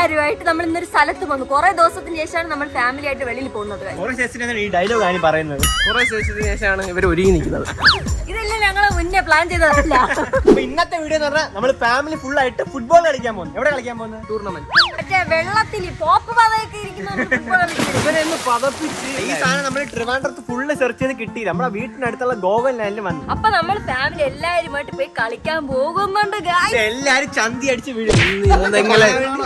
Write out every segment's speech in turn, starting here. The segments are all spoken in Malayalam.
എല്ലാവരുമായിട്ട് നമ്മൾ ഇന്നൊരു സ്ഥലത്ത് വന്നു. കുറെ ദിവസത്തിന് ശേഷമാണ് നമ്മൾ ഫാമിലി ആയിട്ട് വെളിയിൽ പോകുന്നത്. ഈ ഡയലോഗാണ് പറയുന്നത്. കുറെ ദിവസത്തിന് ശേഷമാണ് ഇവർ ഒരുങ്ങി നിൽക്കുന്നത്. ഇതെല്ലാം ഞങ്ങൾ മുന്നേ പ്ലാൻ ചെയ്തതല്ല. ഇന്നത്തെ വീഡിയോ എന്ന് പറഞ്ഞാൽ നമ്മൾ ഫാമിലി ഫുൾ ആയിട്ട് ഫുട്ബോൾ കളിക്കാൻ പോകുന്നു. എവിടെ കളിക്കാൻ പോകുന്നത്? ടൂർണമെന്റ്. മറ്റേ വെള്ളത്തിൽ പോപ്പ് പതയൊക്കെ ഇരിക്കുന്ന ഈ സാധനം നമ്മൾ ട്രിവാൻഡ്രത്ത് ഫുള്ള് സെർച്ച് ചെയ്ത് കിട്ടിയില്ല. നമ്മുടെ വീട്ടിനടുത്തുള്ള ഗോവൻ ലാൻഡിൽ വന്നു. അപ്പൊ നമ്മൾ ഫാമിലി എല്ലാവരുമായിട്ട് പോയി കളിക്കാൻ പോകുന്നുണ്ട്. എല്ലാരും ചന്തി അടിച്ച് വീഴും.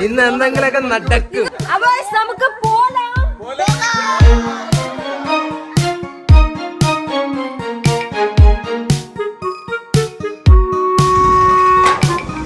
ഇന്ന് എന്തെങ്കിലുമൊക്കെ നടക്കും. അപ്പൊ നമുക്ക് പോകാം.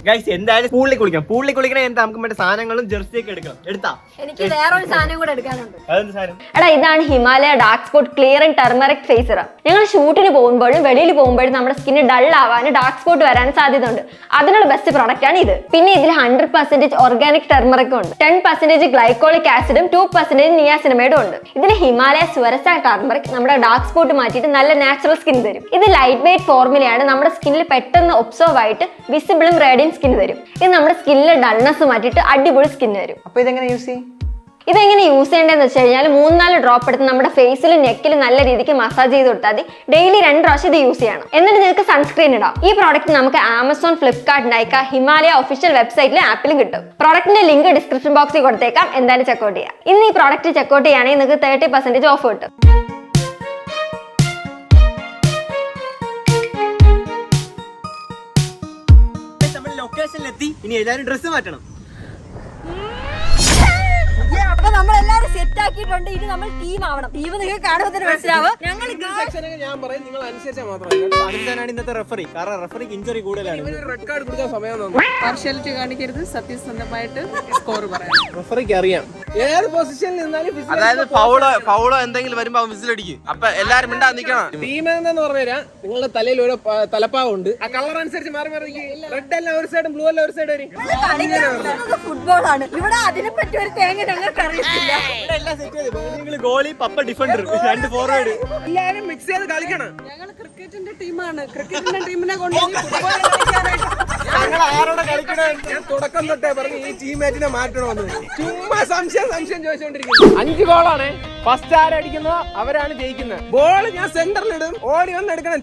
ഗൈസ് എന്തായാലും പൂളിൽ കുളിക്കണം. പൂളിൽ കുളിക്കണേ എന്താ നമുക്ക് മറ്റേ സാധനങ്ങളും ജെർസിയൊക്കെ എടുക്കണം. എടുത്താ എനിക്ക് വേറൊരു സാധനം കൂടെ എടുക്കാനുണ്ട്. അതെന്ത് സാധനം? എടാ, ഇതാണ് Himalaya dark spot clear and turmeric face serum. ഞങ്ങൾ ഷൂട്ടിന് പോകുമ്പോഴും വെളിയിൽ പോകുമ്പോഴും നമ്മുടെ സ്കിന്ന് ഡൾ ആവാനും ഡാർക്ക് സ്പോട്ട് വരാനും സാധ്യതയുണ്ട്. അതിനുള്ള ബെസ്റ്റ് പ്രോഡക്റ്റ് ആണ് ഇത്. പിന്നെ ഇതിൽ 100% ഓർഗാനിക് ടെർമറിക്കും ഉണ്ട്, 10% ഗ്ലൈക്കോളിക് ആസിഡും 2% നിയാസിനമൈഡും ഉണ്ട്. ഇതിൽ ഹിമാലയ സ്വരസ ടെർമറിക് നമ്മുടെ ഡാർക്ക് സ്പോട്ട് മാറ്റിയിട്ട് നല്ല നാച്ചുറൽ സ്കിൻ തരും. ഇത് ലൈറ്റ് വെയിറ്റ് ഫോർമുലയാണ്. നമ്മുടെ സ്കിന്നിൽ പെട്ടെന്ന് ഒബ്സർവ് ആയിട്ട് വിസിബിളും റേഡിയൻ സ്കിൻ തരും. ഇത് നമ്മുടെ സ്കിന്നിലെ ഡൾനെസ് മാറ്റിയിട്ട് അടിപൊളി സ്കിൻ തരും. അപ്പൊ ഇതെങ്ങനെ യൂസ് ചെയ്യും? ഇതെങ്ങനെ യൂസ് ചെയ്യേണ്ടതെന്ന് വെച്ച് കഴിഞ്ഞാൽ 3-4 ഡ്രോപ്പ് എടുത്ത് നമ്മുടെ ഫേസിലും നെക്കിലും നല്ല രീതിക്ക് മസാജ് ചെയ്ത് കൊടുത്താൽ മതി. ഡെയിലി 2 പ്രാവശ്യം ഇത് യൂസ് ചെയ്യണം. എന്നിട്ട് നിങ്ങൾക്ക് സൺസ്ക്രീൻ ഇടാം. ഈ പ്രോഡക്റ്റ് നമുക്ക് ആമസോൺ, ഫ്ലിപ്കാർട്ട്, നൈക്ക, ഹിമാലയ ഒഫീഷ്യൽ വെബ്സൈറ്റിലും ആപ്പിലും കിട്ടും. പ്രോഡക്റ്റിന്റെ ലിങ്ക് ഡിസ്ക്രിപ്ഷൻ ബോക്സിൽ കൊടുത്തേക്കാം. എന്തായാലും ചെക്കൗട്ട് ചെയ്യാം. ഇന്ന് ഈ പ്രോഡക്റ്റ് ചെക്കൗട്ട് ചെയ്യുകയാണെങ്കിൽ നിങ്ങൾക്ക് 30% ഓഫ് കിട്ടും. ലൊക്കേഷനിലെത്തി. ഇനി എല്ലാവരും ഡ്രസ്സ് മാറ്റണം. അപ്പൊ നമ്മൾ എല്ലാരും സെറ്റ് ആക്കിയിട്ടുണ്ട്. ഇനി നമ്മൾ ടീം ആവണം. ടീം നിങ്ങൾക്ക് കാണുമ്പോൾ മനസ്സിലാവും. ഞങ്ങൾ ഞാൻ പറയും, നിങ്ങൾ അനുസരിച്ചാൽ മാത്രം. അനിതാണ് ഇന്നത്തെ റെഫറി. കാരണം റെഫറിക്ക് ഇഞ്ചുറി കൂടുതലാണ്. റെഡ് കാർഡ് കൊടുക്കാൻ സമയം തന്നു. പാർഷ്യാലിറ്റി കാണിക്കരുത്, സത്യസന്ധമായിട്ട് സ്കോർ പറയാം. റെഫറിക്ക് അറിയാം ഏത് പൊസിഷനിൽ നിന്നാലും. അതായത് ഫൗളോ എന്തെങ്കിലും വരുമ്പോ വിസിലടിക്കും. അപ്പൊ എല്ലാരും മിണ്ടാ നിക്കണം. ടീം എന്ന് പറഞ്ഞുതരാം. നിങ്ങളുടെ തലയിൽ ഒരു തലപ്പാവുണ്ട്. ആ കളർ അനുസരിച്ച് മാറി മാറി. റെഡ് എല്ലാം ഒരു സൈഡും ബ്ലൂ എല്ലാം ഒരു സൈഡ് വരും. ഫുട്ബോൾ ആണ് ഇവിടെ. അതിനെ പറ്റി ഒരു തേങ്ങ ഞങ്ങൾക്ക് അറിയത്തില്ല. ഗോളി, പപ്പ, ഡിഫൻഡർ, 2 ഫോർവേഡ്, എല്ലാരും മിക്സ് ചെയ്ത് കളിക്കണം. ഞങ്ങൾ ക്രിക്കറ്റിന്റെ ടീമാണ്. ക്രിക്കറ്റിന്റെ ടീമിനെ കൊണ്ട് ഞാൻ തുടക്കം തൊട്ടേ പറഞ്ഞു ഈ ടീമേറ്റിനെ മാറ്റണമെന്ന്. ചുമ്മാ സംശയം ചോദിച്ചോണ്ടിരിക്കുന്നു. 5 ഗോളാണ്. ഫസ്റ്റ് ആരടിക്കുന്നോ അവരാണ് ജയിക്കുന്നത്. ബോൾ ഞാൻ സെന്ററിലിടും. ഓടി വന്ന് എടുക്കണം.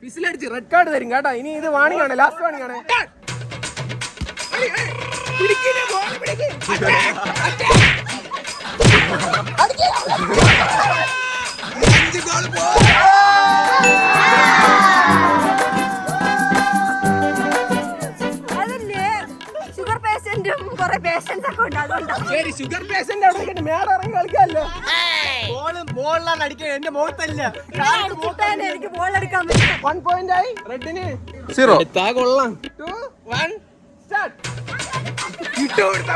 വിസിലടിച്ച് റെഡ് കാർഡ് തരും കേട്ടോ. ഇനി ഇത് വാണിയാണ്, ലാസ്റ്റ് വാണിയാണ്. ഷുഗർ പേഷ്യന്റും കുറെ പേഷ്യൻസ് ഒക്കെ ഉണ്ട്. അതുകൊണ്ടാണ്. ശരി, ഷുഗർ പേഷ്യന്റ് അവിടെ മേടെ ഇറങ്ങി കളിക്കാമല്ലോ. ബോളിലാണ് അടിക്കാൻ. എന്റെ മുഖത്തല്ല. എനിക്ക് ബോൾ എടുക്കാൻ പറ്റും. 1 പോയിന്റ് ആയി. റെഡിന് 0. എടുത്താ കൊള്ളാം. 2, 1 സ്റ്റാർട്ട്. ഇട്ടോ എടുത്താ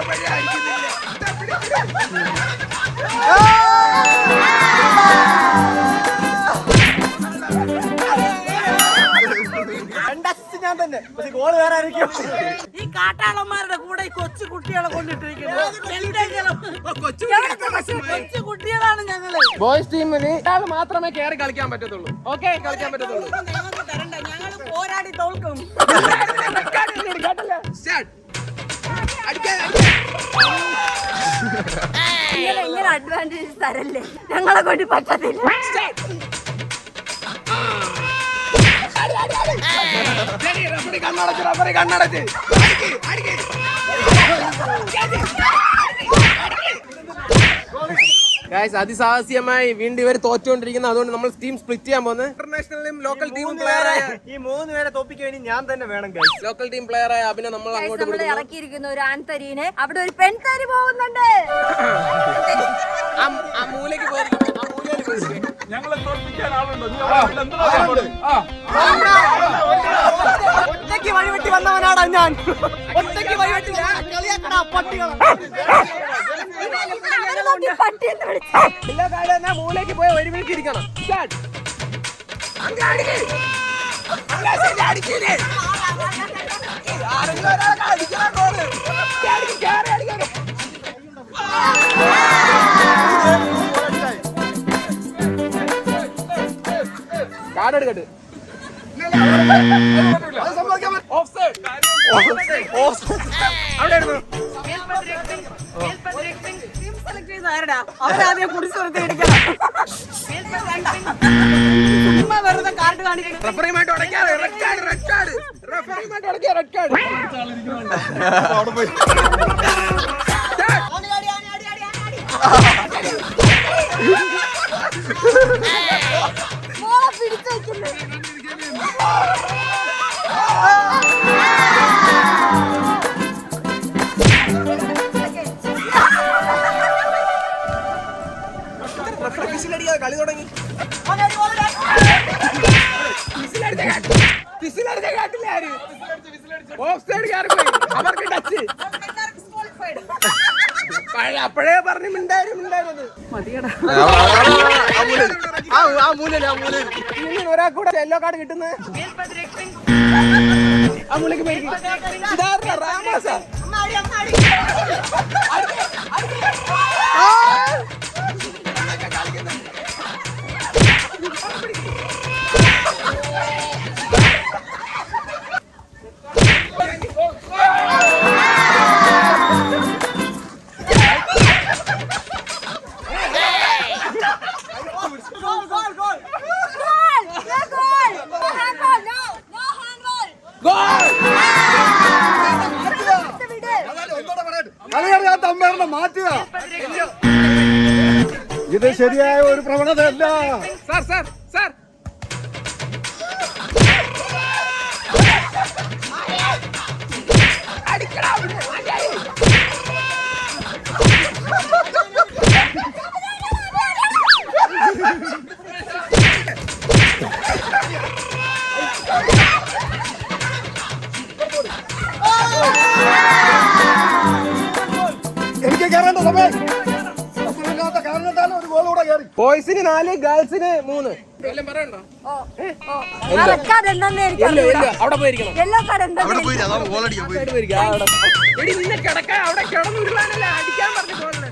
ഞാൻ തന്നെ. പക്ഷെ ഗോള് വേറെ ആയിരിക്കും. ഈ കാട്ടാളന്മാരുടെ കൂടെ ഈ കൊച്ചു കുട്ടികളെ കൊണ്ടിട്ടിരിക്കുന്നത്. കൊച്ചു കുട്ടികളാണ് ഞങ്ങള്. ബോയ്സ് ടീമിന് ഒരാൾ മാത്രമേ കയറി കളിക്കാൻ പറ്റത്തുള്ളൂ. ഓക്കെ, കളിക്കാൻ പറ്റത്തുള്ളൂ. ഞങ്ങൾ പോരാടി തോൽക്കും. ഇങ്ങനെ അഡ്വാൻറ്റേജ് തരല്ലേ. ഞങ്ങളെ കൊണ്ട് പറ്റത്തില്ല. കണ്ണടച്ച് ഗൈസ്, അതിസാഹസ്യമായി വീണ്ടും ഇവർ തോറ്റുകൊണ്ടിരിക്കുന്നത്. അതുകൊണ്ട് നമ്മൾ ടീം സ്പ്ലിറ്റ് ചെയ്യാൻ പോകുന്നത്. ഇന്റർനാഷണലും ലോക്കൽ ടീമും പ്ലെയർ ആയ ഈ 3 പേരെ തോപ്പിക്കാൻ വേണ്ടി ഞാൻ തന്നെ വേണം. ഗൈസ്, ലോക്കൽ ടീം പ്ലെയർ ആയ അഭിനെ നമ്മൾ അങ്ങോട്ട് നമ്മൾ ഇറക്കിയിരിക്കുന്ന ഒരു ആൺതരീനെ. അവിടെ ഒരു പെൺതരി പോകുന്നുണ്ട്. ആ മൂലയ്ക്ക് പോയി. ഞങ്ങളെ തോൽപ്പിക്കാൻ ആളുണ്ടോ? ഒറ്റയ്ക്ക് വഴിവെട്ടി വന്നവനാടാ ഞാൻ. ഒറ്റയ്ക്ക് വഴിവെട്ടി കളിയാക്കടാ പട്ടികളെ. എല്ലാ കാര്യം മൂലയ്ക്ക് പോയി ഒരുമിച്ച് ഇരിക്കണം. കാർഡ് എടുക്കട്ടെ. അവരാദ്യം കുടിച്ചു നിർത്തി എടുക്കണം. ചുമ്മാ വെറുതെ കാർഡ് കാണിക്കണം. റഫറിയുമായിട്ട് ഉടക്കാതെ റെഡ് കാർഡ് റഫറിയുമായിട്ട് ഉടക്കിയ റെഡ് കാർഡ്. കളി തുടങ്ങി. അപ്പോഴേ പറഞ്ഞു മിണ്ടായിരുന്നത് ഒരാൾക്കൂടെ യെല്ലോ കാർഡ് കിട്ടുന്നത് ആ മുള്ളിക്ക് മേടിക്കും. ഇതാരുടെ റാമാസാ? ഇത് ശരിയായ ഒരു പ്രവണതയല്ല. സാർ സാർ സാർ എനിക്ക് കയറേണ്ട സമയം കാരണത്താലും ഒരു ഗോൾ കൂടെ കയറി. ബോയ്സിന് 4 ഗേൾസിന് 3. വല്ലതും പറയണ്ടോ? അവിടെ പോയിരിക്കണം. എടി നിന്നെ കിടക്കാൻ അവിടെ കിടന്നുരുളാനല്ല അടിക്കാൻ പറഞ്ഞു പോകണേ.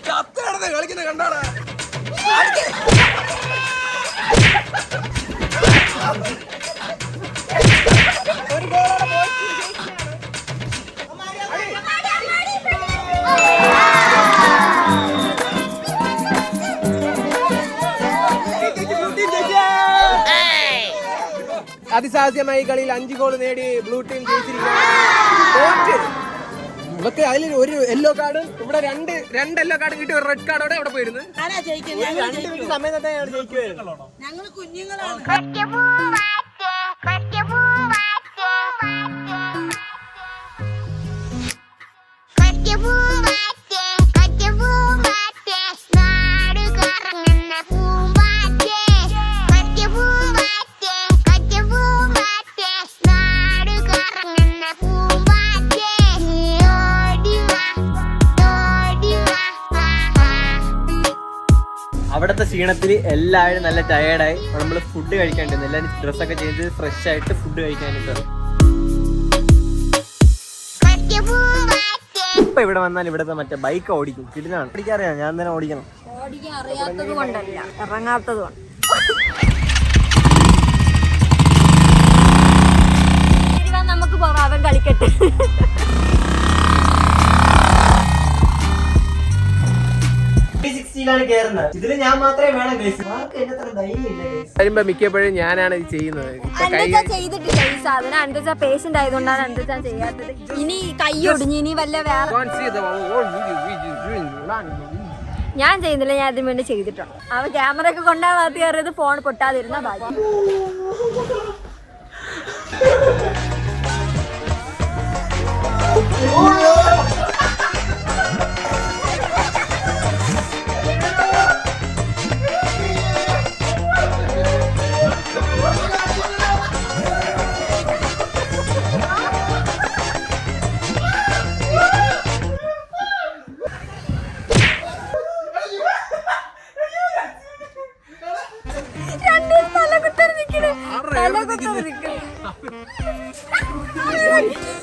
കത്ത് കിടന്ന് കളിക്കുന്ന കണ്ടാടാ. ഒരു ഗോളോടെ ബോയ്സ് അതിസാധ്യമായി കളിയിൽ 5 ഗോൾ നേടി ബ്ലൂ ടീം ജയിച്ചിരിക്കുകയാണ്. ഇവക്ക് അതിൽ ഒരു യെല്ലോ കാർഡ്, ഇവിടെ രണ്ട് യെല്ലോ കാർഡ് കിട്ടി, ഒരു റെഡ് കാർഡോടെ അവിടെ പോയിരുന്നു. ഞങ്ങള് കുഞ്ഞുങ്ങളാണ്. അവിടുത്തെ ക്ഷീണത്തിൽ എല്ലാവരും നല്ല ടയേർഡായി. നമ്മൾ ഫുഡ് കഴിക്കാണ്ടിരുന്നു. എല്ലാവരും ഡ്രസ്സൊക്കെ ചെയ്ത് ഫ്രഷ് ആയിട്ട് ഫുഡ് കഴിക്കാനായിട്ട്. ഇപ്പൊ ഇവിടെ വന്നാൽ ഇവിടുത്തെ മറ്റേ ബൈക്ക് ഓടിക്കും. കിടിലാണ്. ഓടിക്കാറിയാം. ഞാൻ തന്നെ ഓടിക്കണം. ഓടിക്കാൻ അറിയാത്തത് കൊണ്ടല്ല, ഇറങ്ങാത്തത് കൊണ്ട്. നമുക്ക് പോവാം, അവൻ കളിക്കട്ടെ. ഇതില് ഞാൻ മാത്രമേ വേണം. വരുമ്പോ മിക്കപ്പോഴും ഞാനാണ് ഇത് ചെയ്യുന്നത്. ചെയ്തിട്ടില്ല ഈ സാധനം. അന്തച്ച പേഷ്യന്റ് ആയതുകൊണ്ടാണ് അന്തച്ച ചെയ്യാത്തത്. ഇനി കൈ ഒടിഞ്ഞ് ഇനി വല്ല വേറെ ഞാൻ ചെയ്യുന്നില്ല. ഞാൻ അതിന് വേണ്ടി ചെയ്തിട്ടുണ്ട്. അവൻ ക്യാമറ ഒക്കെ കൊണ്ടാകാത്ത കയറിയത് ഫോൺ പൊട്ടാതിരുന്ന ഭാഗ്യം.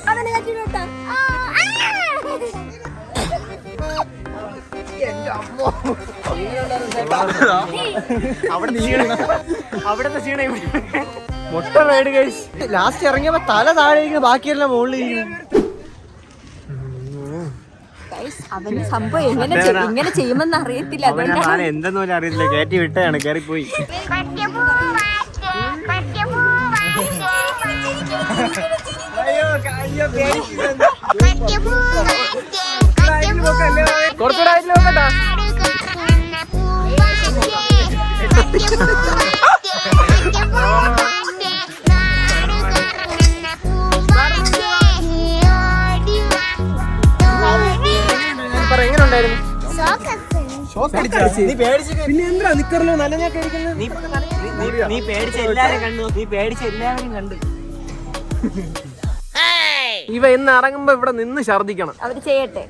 അവനെ അവിടുത്തെ ക്ഷീണ മുട്ട റൈഡ് ഗൈസ്. ലാസ്റ്റ് ഇറങ്ങിയപ്പോ തല താഴെ ഇരിക്കുന്നു, ബാക്കിയെല്ലാം മുകളിൽ ഇരിക്കുന്നു. അവന് സംഭവം ഇങ്ങനെ ചെയ്യുമെന്ന് അറിയത്തില്ല. ഞാൻ എന്തെന്ന് പോലും അറിയത്തില്ല, കയറ്റി വിട്ടതാണ്, കയറിപ്പോയി. കുറച്ചുകൂടെ ആയിട്ട് നോക്കട്ടാ. എങ്ങനെ ഉണ്ടായിരുന്നു? പിന്നെ എന്താ നിക്കറല്ലോ നല്ല ഞാൻ കഴിക്കുന്നത്. നീ പേടിച്ച എല്ലാരും കണ്ടു. ഇവ ഇന്ന് ഇറങ്ങുമ്പോ ഇവിടെ നിന്ന് ഛർദിക്കണം. അവര് ചെയ്യട്ടെ.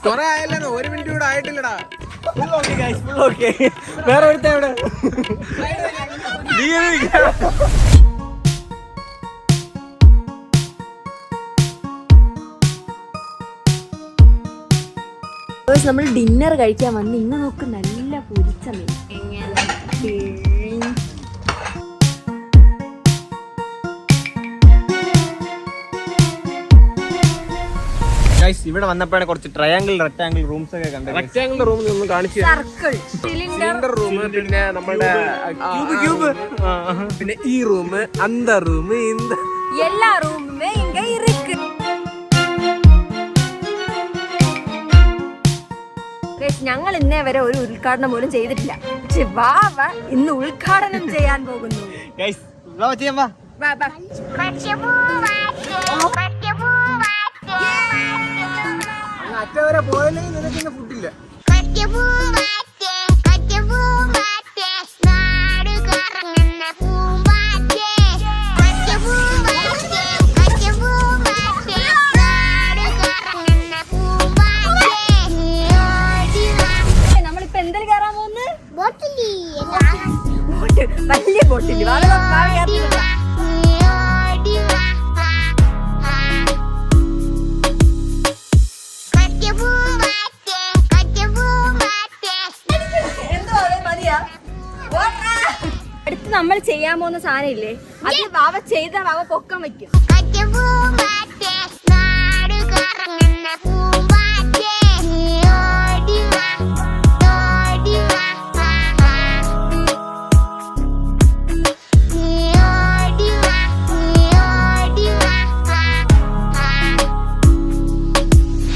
കൊറേ ആയല്ലോ, 1 മിനിറ്റ് കൂടെ ആയിട്ടില്ലടാ. വേറെ ഒരുത്ത എവിടെ? നമ്മൾ ഡിന്നർ കഴിക്കാൻ വന്ന് ഇന്ന് നോക്ക് നല്ല പൊരിച്ച മീൻ. ഇവിടെ വന്നപ്പോഴാണ് കുറച്ച് ട്രയാങ്കിൾ റെക്ടാങ്കിൾ റൂംസ് ഒക്കെ കണ്ടത്. റെക്ടാങ്കിളിന്റെ റൂമിൽ ഒന്നും കാണിച്ചു. സർക്കിൾ, സിലിണ്ടർ റൂം, പിന്നെ നമ്മുടെ ക്യൂബ്, പിന്നെ ഈ റൂം, അന്ത റൂം, എല്ലാ റൂമുമേ ഇങ്ങ ഇருக்கு. ഞങ്ങൾ ഇന്നേ വരെ ഒരു ഉദ്ഘാടനം പോലും ചെയ്തിട്ടില്ല. പക്ഷെ വാവ ഇന്ന് ഉദ്ഘാടനം ചെയ്യാൻ പോകുന്നു. അറ്റവരെ പോയാലേ നിനക്കിന്ന് ഫുഡില്ല. നമ്മളിപ്പോ എന്തിൽ കയറാൻ പോകുന്നത്? വലിയ ബോട്ടില്. അടുത്ത് നമ്മൾ ചെയ്യാൻ പോകുന്ന സാധനം ഇല്ലേ, അത് വാവ ചെയ്ത വാവ പൊക്കം വെക്കും.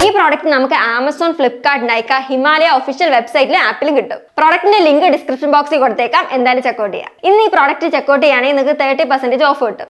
ഈ പ്രോഡക്റ്റ് നമുക്ക് ആമസോൺ, ഫ്ലിപ്കാർട്ട്, നൈക്ക, ഹിമാലയ ഒഫീഷ്യൽ വെബ്സൈറ്റിലും ആപ്പിലും കിട്ടും. പ്രോഡക്റ്റിന്റെ ലിങ്ക് ഡിസ്ക്രിപ്ഷൻ ബോക്സിൽ കൊടുത്തേക്കാം, എന്തായാലും ചെക്കൗട്ട് ചെയ്യാം. ഇന്ന് ഈ പ്രോഡക്റ്റ് ചെക്കൗട്ട് ചെയ്യുകയാണെങ്കിൽ നിങ്ങൾക്ക് 30% ഓഫ് കിട്ടും.